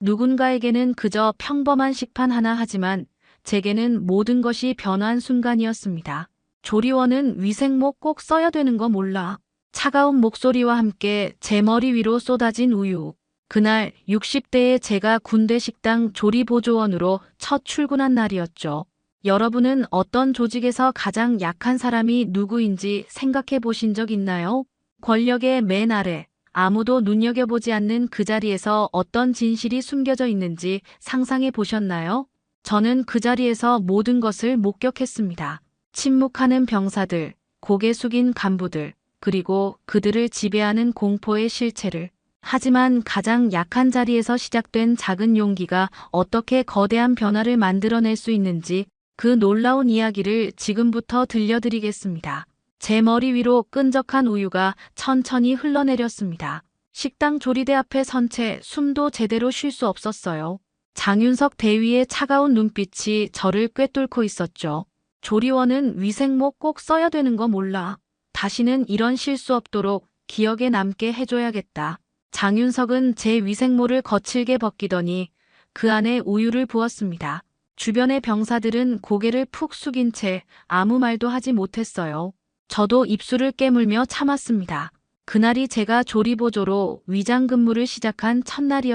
누군가에게는 그저 평범한 식판 하나 하지만 제게는 모든 것이 변화한 순간이었습니다. 조리원은 위생모 꼭 써야 되는 거 몰라. 차가운 목소리와 함께 제 머리 위로 쏟아진 우유. 그날 60대의 제가 군대 식당 조리보조원으로 첫 출근한 날이었죠. 여러분은 어떤 조직에서 가장 약한 사람이 누구인지 생각해 보신 적 있나요? 권력의 맨 아래, 아무도 눈여겨보지 않는 그 자리에서 어떤 진실이 숨겨져 있는지 상상해 보셨나요? 저는 그 자리에서 모든 것을 목격했습니다. 침묵하는 병사들, 고개 숙인 간부들, 그리고 그들을 지배하는 공포의 실체를. 하지만 가장 약한 자리에서 시작된 작은 용기가 어떻게 거대한 변화를 만들어낼 수 있는지 그 놀라운 이야기를 지금부터 들려드리겠습니다. 제 머리 위로 끈적한 우유가 천천히 흘러내렸습니다. 식당 조리대 앞에 선 채 숨도 제대로 쉴 수 없었어요. 장윤석 대위의 차가운 눈빛이 저를 꿰뚫고 있었죠. 조리원은 위생모 꼭 써야 되는 거 몰라. 다시는 이런 실수 없도록 기억에 남게 해줘야겠다. 장윤석은 제 위생모를 거칠게 벗기더니 그 안에 우유를 부었습니다. 주변의 병사들은 고개를 푹 숙인 채 아무 말도 하지 못했어요. 저도 입술을 깨물며 참았습니다. 그날이 제가 조리보조로 위장 근무를 시작한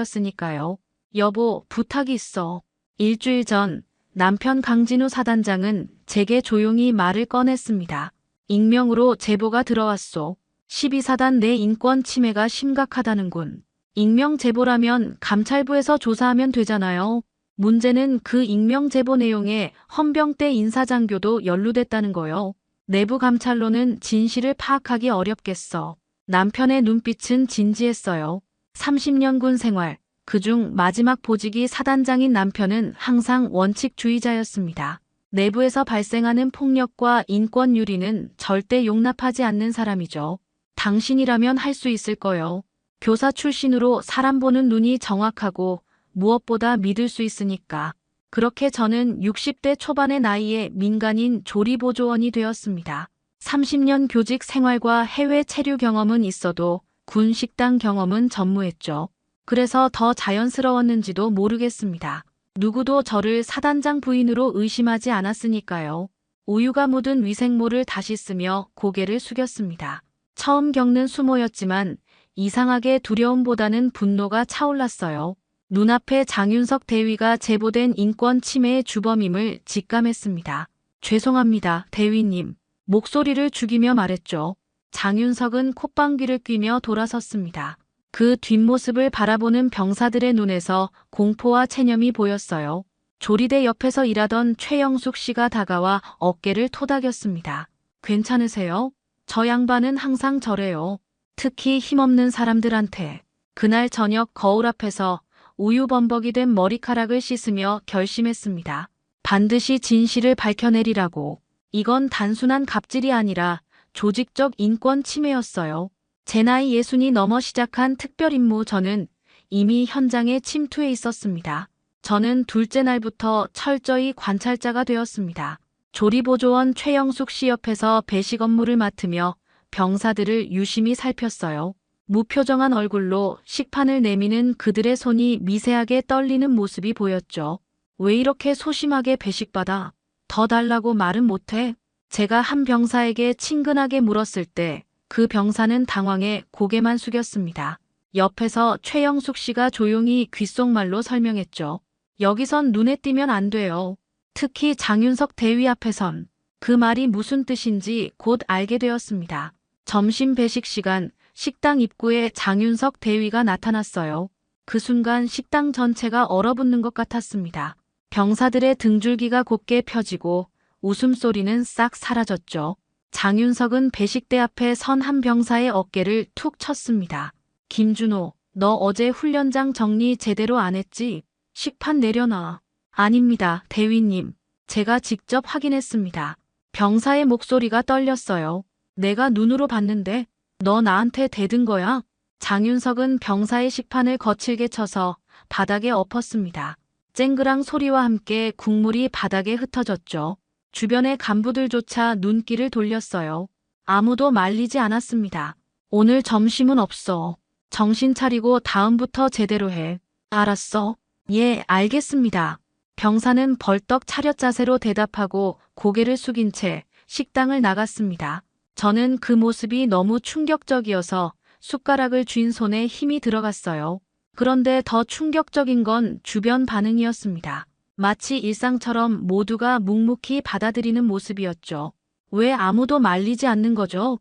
첫날이었으니까요. 여보, 부탁이 있어. 일주일 전 남편 강진우 사단장은 제게 조용히 말을 꺼냈습니다. 익명으로 제보가 들어왔소. 12사단 내 인권 침해가 심각하다는군. 익명 제보라면 감찰부에서 조사하면 되잖아요. 문제는 그 익명 제보 내용에 헌병대 인사장교도 연루됐다는 거요. 내부 감찰로는 진실을 파악하기 어렵겠어. 남편의 눈빛은 진지했어요. 30년 군 생활, 그중 마지막 보직이 사단장인 남편은 항상 원칙주의자였습니다. 내부에서 발생하는 폭력과 인권 유린은 절대 용납하지 않는 사람이죠. 당신이라면 할 수 있을 거요. 교사 출신으로 사람 보는 눈이 정확하고 무엇보다 믿을 수 있으니까. 그렇게 저는 60대 초반의 나이에 민간인 조리보조원이 되었습니다. 30년 교직 생활과 해외 체류 경험은 있어도 군 식당 경험은 전무했죠. 그래서 더 자연스러웠는지도 모르겠습니다. 누구도 저를 사단장 부인으로 의심하지 않았으니까요. 우유가 묻은 위생모를 다시 쓰며 고개를 숙였습니다. 처음 겪는 수모였지만 이상하게 두려움보다는 분노가 차올랐어요. 눈앞에 장윤석 대위가 제보된 인권 침해의 주범임을 직감했습니다. 죄송합니다, 대위님. 목소리를 죽이며 말했죠. 장윤석은 콧방귀를 뀌며 돌아섰습니다. 그 뒷모습을 바라보는 병사들의 눈에서 공포와 체념이 보였어요. 조리대 옆에서 일하던 최영숙 씨가 다가와 어깨를 토닥였습니다. 괜찮으세요? 저 양반은 항상 저래요. 특히 힘없는 사람들한테. 그날 저녁 거울 앞에서 우유범벅이 된 머리카락을 씻으며 결심했습니다. 반드시 진실을 밝혀내리라고. 이건 단순한 갑질이 아니라 조직적 인권 침해였어요. 제 나이 60이 넘어 시작한 특별 임무 저는 이미 현장에 침투해 있었습니다. 저는 둘째 날부터 철저히 관찰자가 되었습니다. 조리보조원 최영숙 씨 옆에서 배식 업무를 맡으며 병사들을 유심히 살폈어요. 무표정한 얼굴로 식판을 내미는 그들의 손이 미세하게 떨리는 모습이 보였죠. 왜 이렇게 소심하게 배식받아? 더 달라고 말은 못해? 제가 한 병사에게 친근하게 물었을 때 그 병사는 당황해 고개만 숙였습니다. 옆에서 최영숙 씨가 조용히 귓속말로 설명했죠. 여기선 눈에 띄면 안 돼요. 특히 장윤석 대위 앞에선. 그 말이 무슨 뜻인지 곧 알게 되었습니다. 점심 배식 시간, 식당 입구에 장윤석 대위가 나타났어요. 그 순간 식당 전체가 얼어붙는 것 같았습니다. 병사들의 등줄기가 곧게 펴지고 웃음소리는 싹 사라졌죠. 장윤석은 배식대 앞에 선 한 병사의 어깨를 툭 쳤습니다. 김준호, 너 어제 훈련장 정리 제대로 안 했지? 식판 내려놔. 아닙니다, 대위님. 제가 직접 확인했습니다. 병사의 목소리가 떨렸어요. 내가 눈으로 봤는데 너 나한테 대든 거야? 장윤석은 병사의 식판을 거칠게 쳐서 바닥에 엎었습니다. 쨍그랑 소리와 함께 국물이 바닥에 흩어졌죠. 주변의 간부들조차 눈길을 돌렸어요. 아무도 말리지 않았습니다. 오늘 점심은 없어. 정신 차리고 다음부터 제대로 해. 알았어. 예, 알겠습니다. 병사는 벌떡 차렷 자세로 대답하고 고개를 숙인 채 식당을 나갔습니다. 저는 그 모습이 너무 충격적이어서 숟가락을 쥔 손에 힘이 들어갔어요. 그런데 더 충격적인 건 주변 반응이었습니다. 마치 일상처럼 모두가 묵묵히 받아들이는 모습이었죠. 왜 아무도 말리지 않는 거죠?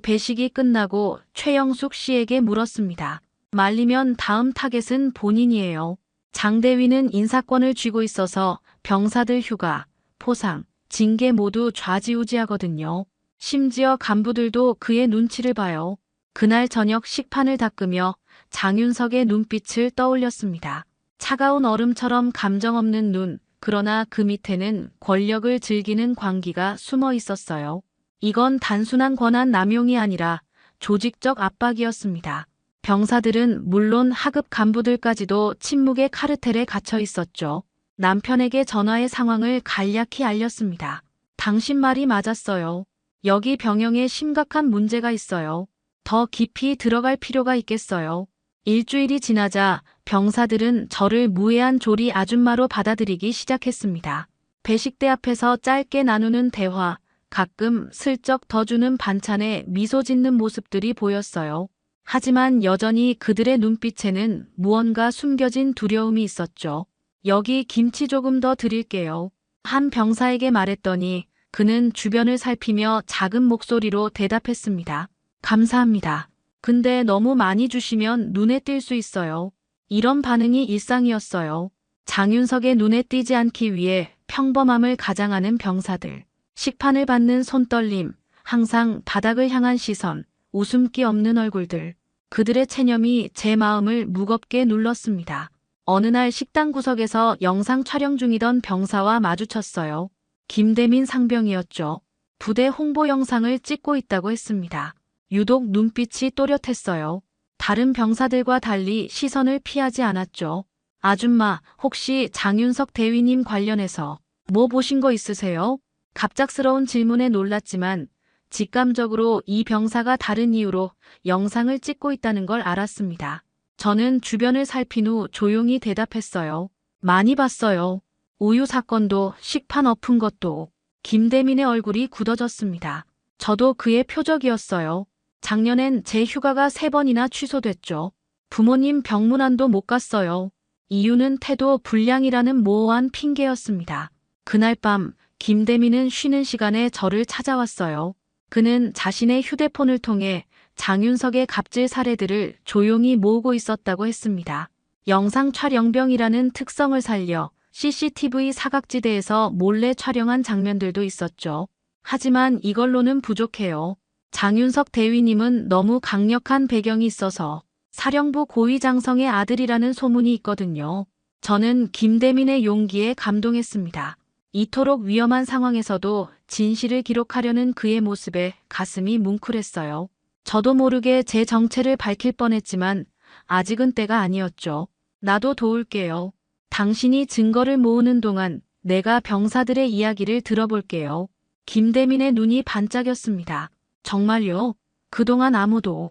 배식이 끝나고 최영숙 씨에게 물었습니다. 말리면 다음 타겟은 본인이에요. 장대위는 인사권을 쥐고 있어서 병사들 휴가, 포상, 징계 모두 좌지우지하거든요. 심지어 간부들도 그의 눈치를 봐요. 그날 저녁 식판을 닦으며 장윤석의 눈빛을 떠올렸습니다. 차가운 얼음처럼 감정 없는 눈, 그러나 그 밑에는 권력을 즐기는 광기가 숨어 있었어요. 이건 단순한 권한 남용이 아니라 조직적 압박이었습니다. 병사들은 물론 하급 간부들까지도 침묵의 카르텔에 갇혀 있었죠. 남편에게 전화의 상황을 간략히 알렸습니다. 당신 말이 맞았어요. 여기 병영에 심각한 문제가 있어요. 더 깊이 들어갈 필요가 있겠어요. 일주일이 지나자 병사들은 저를 무해한 조리 아줌마로 받아들이기 시작했습니다. 배식대 앞에서 짧게 나누는 대화, 가끔 슬쩍 더 주는 반찬에 미소 짓는 모습들이 보였어요. 하지만 여전히 그들의 눈빛에는 무언가 숨겨진 두려움이 있었죠. 여기 김치 조금 더 드릴게요. 한 병사에게 말했더니 그는 주변을 살피며 작은 목소리로 대답했습니다. 감사합니다. 근데 너무 많이 주시면 눈에 띌 수 있어요. 이런 반응이 일상이었어요. 장윤석의 눈에 띄지 않기 위해 평범함을 가장하는 병사들. 식판을 받는 손떨림, 항상 바닥을 향한 시선, 웃음기 없는 얼굴들. 그들의 체념이 제 마음을 무겁게 눌렀습니다. 어느 날 식당 구석에서 영상 촬영 중이던 병사와 마주쳤어요. 김대민 상병이었죠. 부대 홍보 영상을 찍고 있다고 했습니다. 유독 눈빛이 또렷했어요. 다른 병사들과 달리 시선을 피하지 않았죠. 아줌마, 혹시 장윤석 대위님 관련해서 뭐 보신 거 있으세요? 갑작스러운 질문에 놀랐지만 직감적으로 이 병사가 다른 이유로 영상을 찍고 있다는 걸 알았습니다. 저는 주변을 살핀 후 조용히 대답했어요. 많이 봤어요. 우유 사건도 식판 엎은 것도. 김대민의 얼굴이 굳어졌습니다. 저도 그의 표적이었어요. 작년엔 제 휴가가 3번이나 취소됐죠. 부모님 병문안도 못 갔어요. 이유는 태도 불량이라는 모호한 핑계였습니다. 그날 밤 김대민은 쉬는 시간에 저를 찾아왔어요. 그는 자신의 휴대폰을 통해 장윤석의 갑질 사례들을 조용히 모으고 있었다고 했습니다. 영상 촬영병이라는 특성을 살려 CCTV 사각지대에서 몰래 촬영한 장면들도 있었죠. 하지만 이걸로는 부족해요. 장윤석 대위님은 너무 강력한 배경이 있어서 사령부 고위장성의 아들이라는 소문이 있거든요. 저는 김대민의 용기에 감동했습니다. 이토록 위험한 상황에서도 진실을 기록하려는 그의 모습에 가슴이 뭉클했어요. 저도 모르게 제 정체를 밝힐 뻔했지만 아직은 때가 아니었죠. 나도 도울게요. 당신이 증거를 모으는 동안 내가 병사들의 이야기를 들어볼게요. 김대민의 눈이 반짝였습니다. 정말요? 그동안 아무도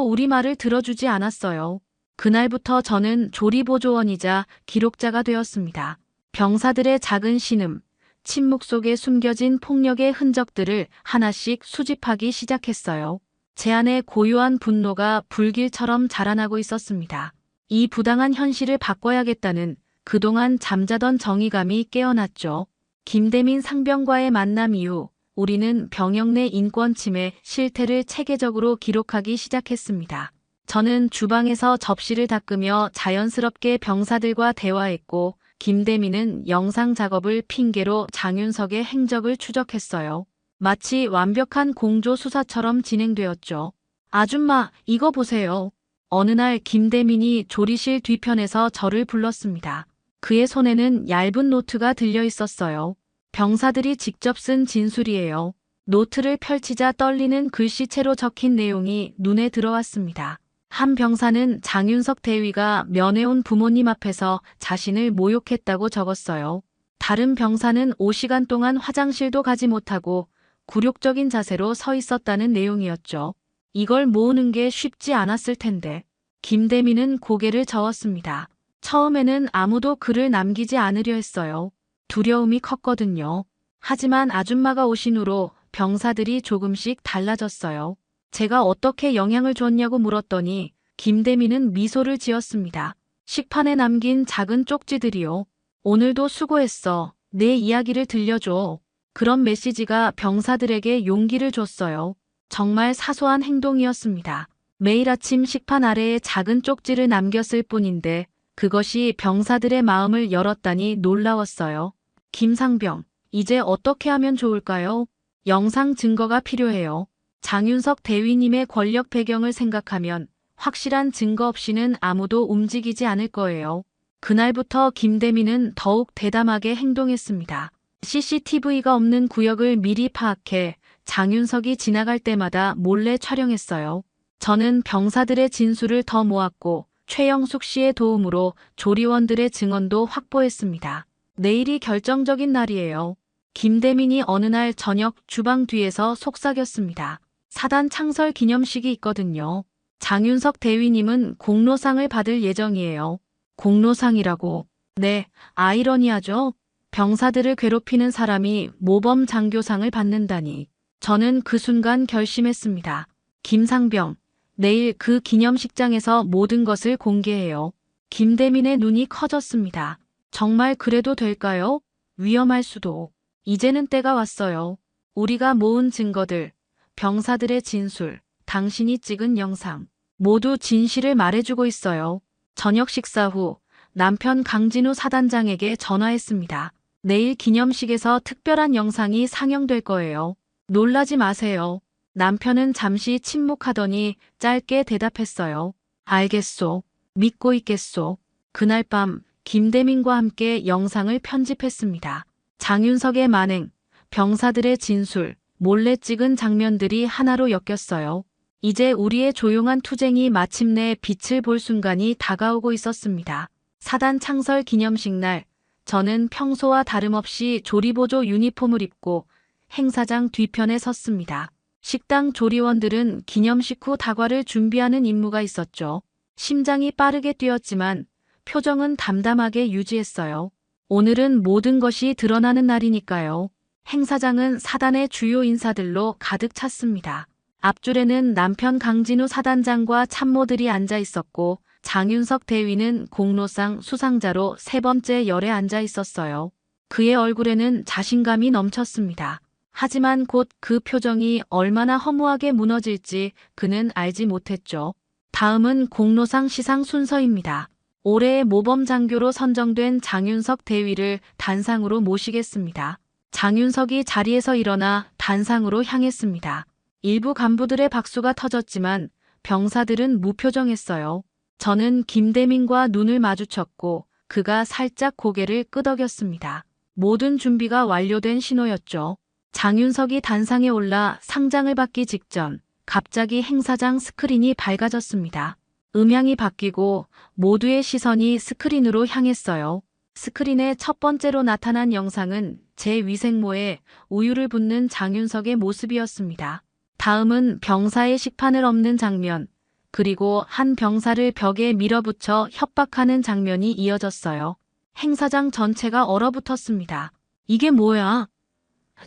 우리 말을 들어주지 않았어요. 그날부터 저는 조리보조원이자 기록자가 되었습니다. 병사들의 작은 신음, 침묵 속에 숨겨진 폭력의 흔적들을 하나씩 수집하기 시작했어요. 제 안에 고요한 분노가 불길처럼 자라나고 있었습니다. 이 부당한 현실을 바꿔야겠다는 그동안 잠자던 정의감이 깨어났죠. 김대민 상병과의 만남 이후 우리는 병영 내 인권 침해 실태를 체계적으로 기록하기 시작했습니다. 저는 주방에서 접시를 닦으며 자연스럽게 병사들과 대화했고 김대민은 영상 작업을 핑계로 장윤석의 행적을 추적했어요. 마치 완벽한 공조 수사처럼 진행되었죠. 아줌마, 이거 보세요. 어느 날 김대민이 조리실 뒤편에서 저를 불렀습니다. 그의 손에는 얇은 노트가 들려 있었어요. 병사들이 직접 쓴 진술이에요. 노트를 펼치자 떨리는 글씨체로 적힌 내용이 눈에 들어왔습니다. 한 병사는 장윤석 대위가 면회온 부모님 앞에서 자신을 모욕했다고 적었어요. 다른 병사는 5시간 동안 화장실도 가지 못하고 굴욕적인 자세로 서 있었다는 내용이었죠. 이걸 모으는 게 쉽지 않았을 텐데. 김대민은 고개를 저었습니다. 처음에는 아무도 글을 남기지 않으려 했어요. 두려움이 컸거든요. 하지만 아줌마가 오신 후로 병사들이 조금씩 달라졌어요. 제가 어떻게 영향을 줬냐고 물었더니 김대민은 미소를 지었습니다. 식판에 남긴 작은 쪽지들이요. 오늘도 수고했어. 내 이야기를 들려줘. 그런 메시지가 병사들에게 용기를 줬어요. 정말 사소한 행동이었습니다. 매일 아침 식판 아래에 작은 쪽지를 남겼을 뿐인데 그것이 병사들의 마음을 열었다니 놀라웠어요. 김상병, 이제 어떻게 하면 좋을까요? 영상 증거가 필요해요. 장윤석 대위님의 권력 배경을 생각하면 확실한 증거 없이는 아무도 움직이지 않을 거예요. 그날부터 김대민은 더욱 대담하게 행동했습니다. CCTV가 없는 구역을 미리 파악해 장윤석이 지나갈 때마다 몰래 촬영했어요. 저는 병사들의 진술을 더 모았고 최영숙 씨의 도움으로 조리원들의 증언도 확보했습니다. 내일이 결정적인 날이에요. 김대민이 어느 날 저녁 주방 뒤에서 속삭였습니다. 사단 창설 기념식이 있거든요. 장윤석 대위님은 공로상을 받을 예정이에요. 공로상이라고. 네, 아이러니하죠? 병사들을 괴롭히는 사람이 모범 장교상을 받는다니. 저는 그 순간 결심했습니다. 김상병, 내일 그 기념식장에서 모든 것을 공개해요. 김대민의 눈이 커졌습니다. 정말 그래도 될까요? 위험할 수도. 이제는 때가 왔어요. 우리가 모은 증거들, 병사들의 진술, 당신이 찍은 영상, 모두 진실을 말해주고 있어요. 저녁 식사 후 남편 강진우 사단장에게 전화했습니다. 내일 기념식에서 특별한 영상이 상영될 거예요. 놀라지 마세요. 남편은 잠시 침묵하더니 짧게 대답했어요. 알겠소. 믿고 있겠소. 그날 밤 김대민과 함께 영상을 편집했습니다. 장윤석의 만행, 병사들의 진술, 몰래 찍은 장면들이 하나로 엮였어요. 이제 우리의 조용한 투쟁이 마침내 빛을 볼 순간이 다가오고 있었습니다. 사단 창설 기념식 날, 저는 평소와 다름없이 조리보조 유니폼을 입고 행사장 뒤편에 섰습니다. 식당 조리원들은 기념식 후 다과를 준비하는 임무가 있었죠. 심장이 빠르게 뛰었지만 표정은 담담하게 유지했어요. 오늘은 모든 것이 드러나는 날이니까요. 행사장은 사단의 주요 인사들로 가득 찼습니다. 앞줄에는 남편 강진우 사단장과 참모들이 앉아 있었고 장윤석 대위는 공로상 수상자로 세 번째 열에 앉아 있었어요. 그의 얼굴에는 자신감이 넘쳤습니다. 하지만 곧 그 표정이 얼마나 허무하게 무너질지 그는 알지 못했죠. 다음은 공로상 시상 순서입니다. 올해의 모범 장교로 선정된 장윤석 대위를 단상으로 모시겠습니다. 장윤석이 자리에서 일어나 단상으로 향했습니다. 일부 간부들의 박수가 터졌지만 병사들은 무표정했어요. 저는 김대민과 눈을 마주쳤고 그가 살짝 고개를 끄덕였습니다. 모든 준비가 완료된 신호였죠. 장윤석이 단상에 올라 상장을 받기 직전 갑자기 행사장 스크린이 밝아졌습니다. 음향이 바뀌고 모두의 시선이 스크린으로 향했어요. 스크린의 첫 번째로 나타난 영상은 제 위생모에 우유를 붓는 장윤석의 모습이었습니다. 다음은 병사의 식판을 엎는 장면, 그리고 한 병사를 벽에 밀어붙여 협박하는 장면이 이어졌어요. 행사장 전체가 얼어붙었습니다. 이게 뭐야?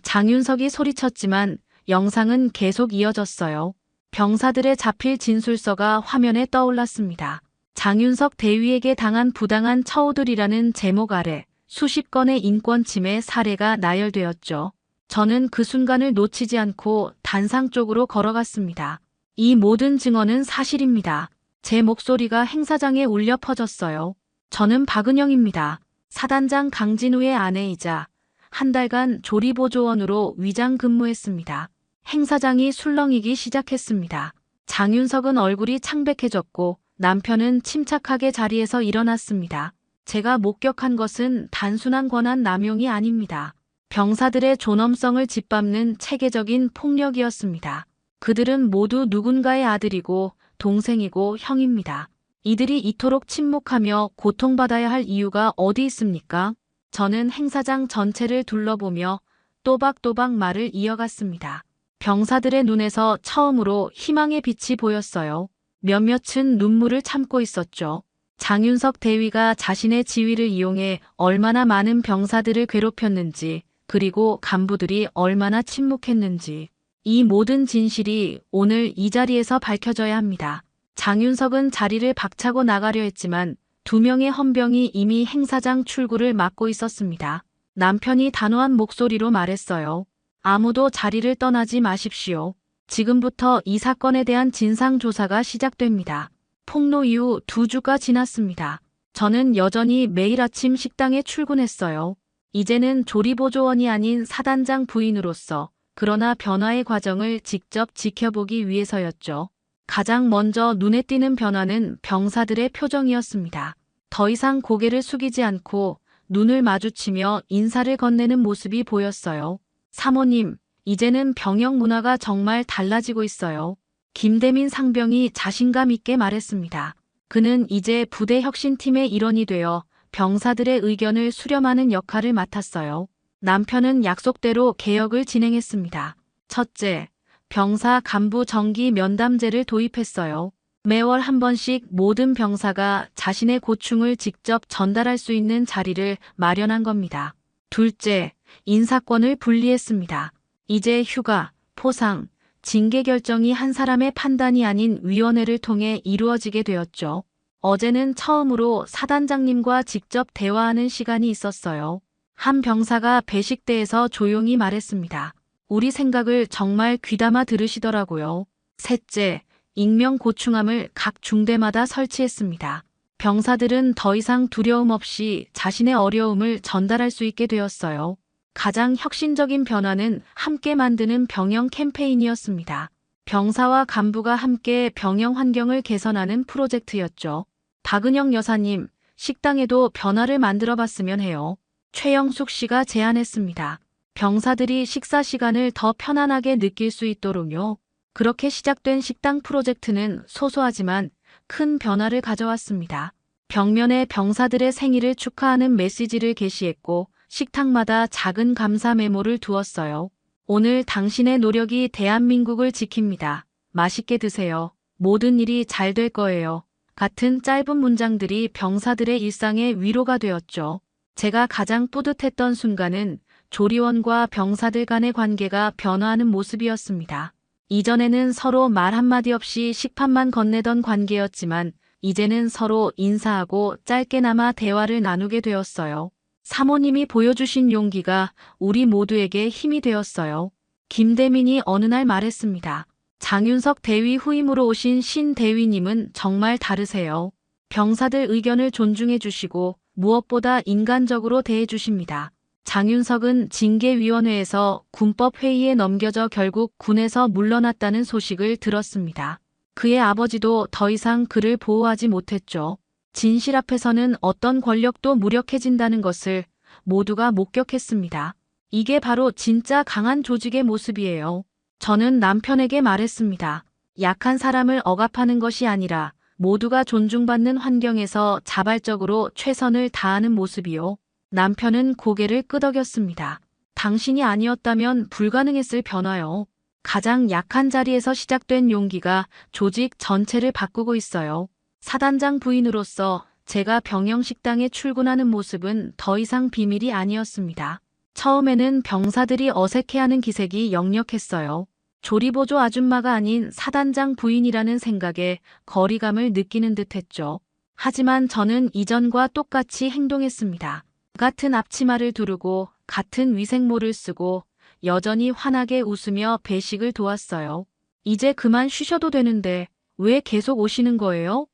장윤석이 소리쳤지만 영상은 계속 이어졌어요. 병사들의 자필 진술서가 화면에 떠올랐습니다. 장윤석 대위에게 당한 부당한 처우들이라는 제목 아래 수십 건의 인권 침해 사례가 나열되었죠. 저는 그 순간을 놓치지 않고 단상 쪽으로 걸어갔습니다. 이 모든 증언은 사실입니다. 제 목소리가 행사장에 울려 퍼졌어요. 저는 박은영입니다. 사단장 강진우의 아내이자 한 달간 조리보조원으로 위장 근무했습니다. 행사장이 술렁이기 시작했습니다. 장윤석은 얼굴이 창백해졌고 남편은 침착하게 자리에서 일어났습니다. 제가 목격한 것은 단순한 권한 남용이 아닙니다. 병사들의 존엄성을 짓밟는 체계적인 폭력이었습니다. 그들은 모두 누군가의 아들이고 동생이고 형입니다. 이들이 이토록 침묵하며 고통받아야 할 이유가 어디 있습니까? 저는 행사장 전체를 둘러보며 또박또박 말을 이어갔습니다. 병사들의 눈에서 처음으로 희망의 빛이 보였어요. 몇몇은 눈물을 참고 있었죠. 장윤석 대위가 자신의 지위를 이용해 얼마나 많은 병사들을 괴롭혔는지, 그리고 간부들이 얼마나 침묵했는지, 이 모든 진실이 오늘 이 자리에서 밝혀져야 합니다. 장윤석은 자리를 박차고 나가려 했지만 2명의 헌병이 이미 행사장 출구를 막고 있었습니다. 남편이 단호한 목소리로 말했어요. 아무도 자리를 떠나지 마십시오. 지금부터 이 사건에 대한 진상조사가 시작됩니다. 폭로 이후 2주가 지났습니다. 저는 여전히 매일 아침 식당에 출근했어요. 이제는 조리보조원이 아닌 사단장 부인으로서, 그러나 변화의 과정을 직접 지켜보기 위해서였죠. 가장 먼저 눈에 띄는 변화는 병사들의 표정이었습니다. 더 이상 고개를 숙이지 않고 눈을 마주치며 인사를 건네는 모습이 보였어요. 사모님, 이제는 병영 문화가 정말 달라지고 있어요. 김대민 상병이 자신감 있게 말했습니다. 그는 이제 부대 혁신팀의 일원이 되어 병사들의 의견을 수렴하는 역할을 맡았어요. 남편은 약속대로 개혁을 진행했습니다. 첫째, 병사 간부 정기 면담제를 도입했어요. 매월 한 번씩 모든 병사가 자신의 고충을 직접 전달할 수 있는 자리를 마련한 겁니다. 둘째, 인사권을 분리했습니다. 이제 휴가, 포상, 징계 결정이 한 사람의 판단이 아닌 위원회를 통해 이루어지게 되었죠. 어제는 처음으로 사단장님과 직접 대화하는 시간이 있었어요. 한 병사가 배식대에서 조용히 말했습니다. 우리 생각을 정말 귀담아 들으시더라고요. 셋째, 익명 고충함을 각 중대마다 설치했습니다. 병사들은 더 이상 두려움 없이 자신의 어려움을 전달할 수 있게 되었어요. 가장 혁신적인 변화는 함께 만드는 병영 캠페인이었습니다. 병사와 간부가 함께 병영 환경을 개선하는 프로젝트였죠. 박은영 여사님, 식당에도 변화를 만들어 봤으면 해요. 최영숙 씨가 제안했습니다. 병사들이 식사 시간을 더 편안하게 느낄 수 있도록요. 그렇게 시작된 식당 프로젝트는 소소하지만 큰 변화를 가져왔습니다. 벽면에 병사들의 생일을 축하하는 메시지를 게시했고 식탁마다 작은 감사 메모를 두었어요. 오늘 당신의 노력이 대한민국을 지킵니다. 맛있게 드세요. 모든 일이 잘 될 거예요. 같은 짧은 문장들이 병사들의 일상에 위로가 되었죠. 제가 가장 뿌듯했던 순간은 조리원과 병사들 간의 관계가 변화하는 모습이었습니다. 이전에는 서로 말 한마디 없이 식판만 건네던 관계였지만 이제는 서로 인사하고 짧게나마 대화를 나누게 되었어요. 사모님이 보여주신 용기가 우리 모두에게 힘이 되었어요. 김대민이 어느 날 말했습니다. 장윤석 대위 후임으로 오신 신 대위님은 정말 다르세요. 병사들 의견을 존중해 주시고 무엇보다 인간적으로 대해 주십니다. 장윤석은 징계위원회에서 군법회의에 넘겨져 결국 군에서 물러났다는 소식을 들었습니다. 그의 아버지도 더 이상 그를 보호하지 못했죠. 진실 앞에서는 어떤 권력도 무력해진다는 것을 모두가 목격했습니다. 이게 바로 진짜 강한 조직의 모습이에요. 저는 남편에게 말했습니다. 약한 사람을 억압하는 것이 아니라 모두가 존중받는 환경에서 자발적으로 최선을 다하는 모습이요. 남편은 고개를 끄덕였습니다. 당신이 아니었다면 불가능했을 변화요. 가장 약한 자리에서 시작된 용기가 조직 전체를 바꾸고 있어요. 사단장 부인으로서 제가 병영식당에 출근하는 모습은 더 이상 비밀이 아니었습니다. 처음에는 병사들이 어색해하는 기색이 역력했어요. 조리보조 아줌마가 아닌 사단장 부인이라는 생각에 거리감을 느끼는 듯했죠. 하지만 저는 이전과 똑같이 행동했습니다. 같은 앞치마를 두르고 같은 위생모를 쓰고 여전히 환하게 웃으며 배식을 도왔어요. 이제 그만 쉬셔도 되는데 왜 계속 오시는 거예요?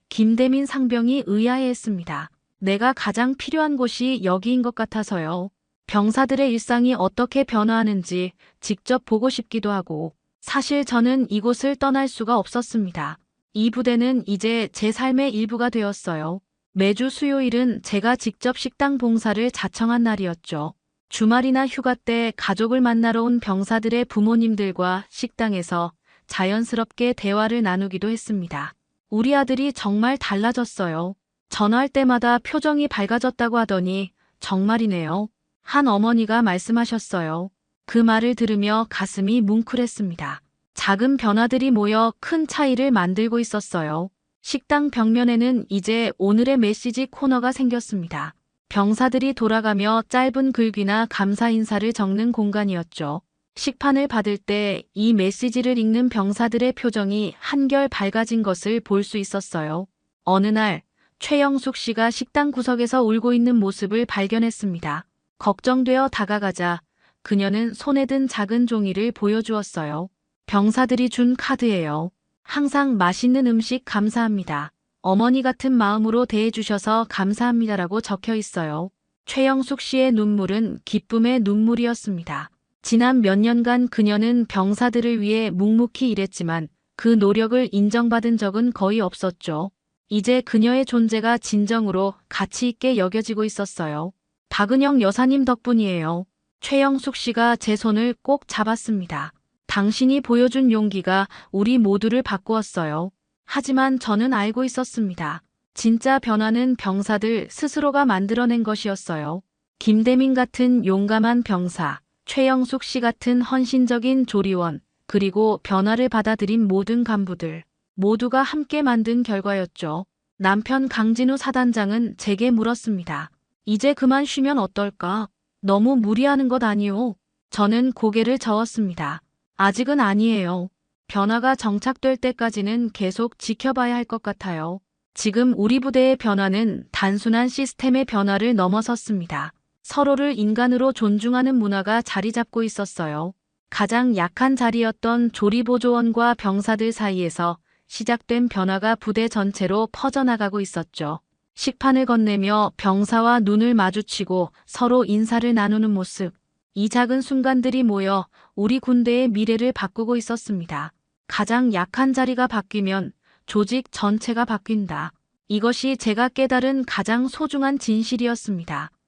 김대민 상병이 의아해했습니다. 내가 가장 필요한 곳이 여기인 것 같아서요. 병사들의 일상이 어떻게 변화하는지 직접 보고 싶기도 하고 사실 저는 이곳을 떠날 수가 없었습니다. 이 부대는 이제 제 삶의 일부가 되었어요. 매주 수요일은 제가 직접 식당 봉사를 자청한 날이었죠. 주말이나 휴가 때 가족을 만나러 온 병사들의 부모님들과 식당에서 자연스럽게 대화를 나누기도 했습니다. 우리 아들이 정말 달라졌어요. 전화할 때마다 표정이 밝아졌다고 하더니 정말이네요. 한 어머니가 말씀하셨어요. 그 말을 들으며 가슴이 뭉클했습니다. 작은 변화들이 모여 큰 차이를 만들고 있었어요. 식당 벽면에는 이제 오늘의 메시지 코너가 생겼습니다. 병사들이 돌아가며 짧은 글귀나 감사 인사를 적는 공간이었죠. 식판을 받을 때 이 메시지를 읽는 병사들의 표정이 한결 밝아진 것을 볼 수 있었어요. 어느 날 최영숙 씨가 식당 구석에서 울고 있는 모습을 발견했습니다. 걱정되어 다가가자 그녀는 손에 든 작은 종이를 보여주었어요. 병사들이 준 카드예요. 항상 맛있는 음식 감사합니다. 어머니 같은 마음으로 대해주셔서 감사합니다라고 적혀 있어요. 최영숙 씨의 눈물은 기쁨의 눈물이었습니다. 지난 몇 년간 그녀는 병사들을 위해 묵묵히 일했지만 그 노력을 인정받은 적은 거의 없었죠. 이제 그녀의 존재가 진정으로 가치 있게 여겨지고 있었어요. 박은영 여사님 덕분이에요. 최영숙 씨가 제 손을 꼭 잡았습니다. 당신이 보여준 용기가 우리 모두를 바꾸었어요. 하지만 저는 알고 있었습니다. 진짜 변화는 병사들 스스로가 만들어낸 것이었어요. 김대민 같은 용감한 병사, 최영숙 씨 같은 헌신적인 조리원, 그리고 변화를 받아들인 모든 간부들, 모두가 함께 만든 결과였죠. 남편 강진우 사단장은 제게 물었습니다. 이제 그만 쉬면 어떨까? 너무 무리하는 것 아니오? 저는 고개를 저었습니다. 아직은 아니에요. 변화가 정착될 때까지는 계속 지켜봐야 할 것 같아요. 지금 우리 부대의 변화는 단순한 시스템의 변화를 넘어섰습니다. 서로를 인간으로 존중하는 문화가 자리 잡고 있었어요. 가장 약한 자리였던 조리보조원과 병사들 사이에서 시작된 변화가 부대 전체로 퍼져나가고 있었죠. 식판을 건네며 병사와 눈을 마주치고 서로 인사를 나누는 모습. 이 작은 순간들이 모여 우리 군대의 미래를 바꾸고 있었습니다. 가장 약한 자리가 바뀌면 조직 전체가 바뀐다. 이것이 제가 깨달은 가장 소중한 진실이었습니다.